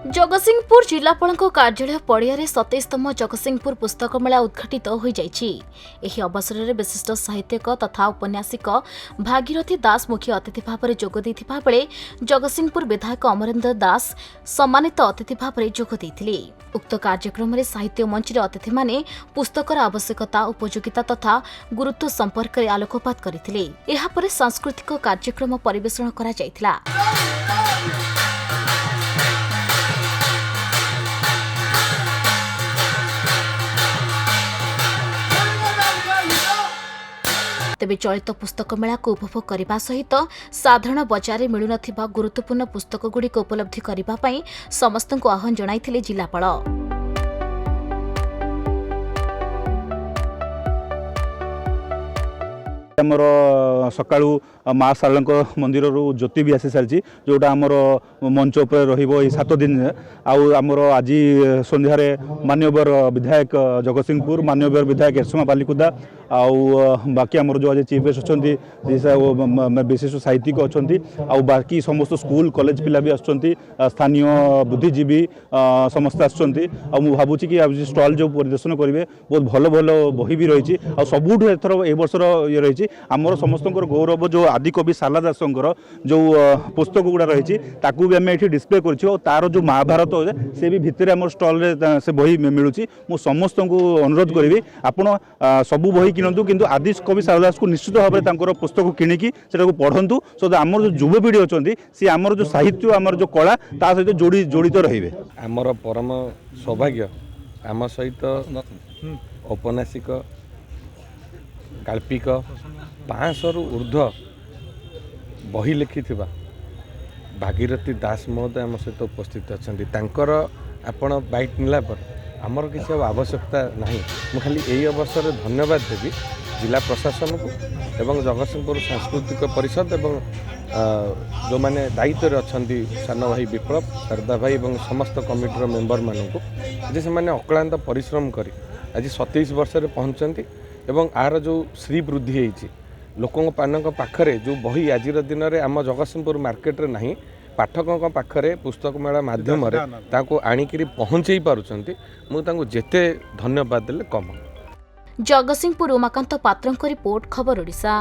जगतसिंहपुर जिलापाल कार्यालय पड़िया 27तम जगतसिंहपुर पुस्तक मेला उद्घाटित हो जाइछि। अवसर में विशिष्ट साहित्यिक तथा उपन्यासिक भागीरथी दास मुख्य अतिथि भाव में जोग देथिबा बेले जगतसिंहपुर विधायक अमरेन्द्र दास सम्मानित अतिथि भाव में जोग देथिले। उक्त कार्यक्रम में साहित्य मंच अतिथि माने पुस्तकर आवश्यकता उपयोगिता तथा गुरुत्व संपर्क में आलोकपात करथिले। एहा परे सांस्कृतिक कार्यक्रम परिवेषण करा जायथिला। तेबे चलित पुस्तक मेला को उपभोग करने सहित साधारण बजार में मिलुन गुरुत्वपूर्ण पुस्तकगुड़िक उपलब्धि करने समस्त आह्वान जणाइथिले जिलापाल। आमर सकाळू माँ शारला मंदिर ज्योति भी आसी सारी जोटा आमर मंच उपर रही 7 दिन आमर आज संध्यारे मान्यवर विधायक जगतसिंहपुर मान्यवर विधायक एरसमा बालिकुदा बाकी आमर जो आज चीफ गेस्ट अच्छा विशिष्ट साहित्यिक अच्छा बाकी समस्त स्कूल कॉलेज पिला भी आसुच्चंती स्थानीय बुद्धिजीवी समस्त आसुच्चंती भावुची कि आज स्टॉल जो परिदर्शन करेंगे बहुत भल भल बही भी रही सबुठ एथर ए वर्षर ये रही आमर समस्त गौरव जो आदिकवि शारला दासंकर जो पुस्तक गुड़ा रही भी आम ये डिस्प्ले कर तार जो महाभारत से भी भितर आम स्टल से बही मिलूँ मु समस्त को अनुरोध करी आपण सबू बही किणु किंतु आदिकवि शारला दास को निश्चित भाव में पुस्तक किणिकी से पढ़ंतु सो आमर जो युवपीढ़ी अच्छा सी आमर जो साहित्य आमर जो कला ता सहित जड़ित रही आमर परम सौभाग्य आम सहित औपन्यासिक गाल्पिक 500 रु ऊर्ध्व बही लिखि भागीरथी दास महोदय आम सहित उपस्थित अच्छा आपण बाइट नेला पर आमर किसी आवश्यकता नहीं मु खाली यही अवसर में धन्यवाद देवी जिला प्रशासन को एवं जगतसिंहपुर सांस्कृतिक परिषद एवं जो मैंने दायित्व अच्छा सान भाई विप्लव शारदा भाई और समस्त कमिटर मेंबर मानक आज से अक्लांत परिश्रम कर आज 27 वर्ष पहुँचती एवं आर जो श्री वृद्धि होती लोकों पाखरे जो बही आज दिन में आम जगतसिंहपुर मार्केट रे नहीं पाठकों पाखरे पुस्तक मेला माध्यम आणिकी पहुँचे पार्टी मुझे जेते धन्यवाद देले कम। जगतसिंहपुर उमाकांत पात्रଙ୍କ रिपोर्ट खबर ओडिशा।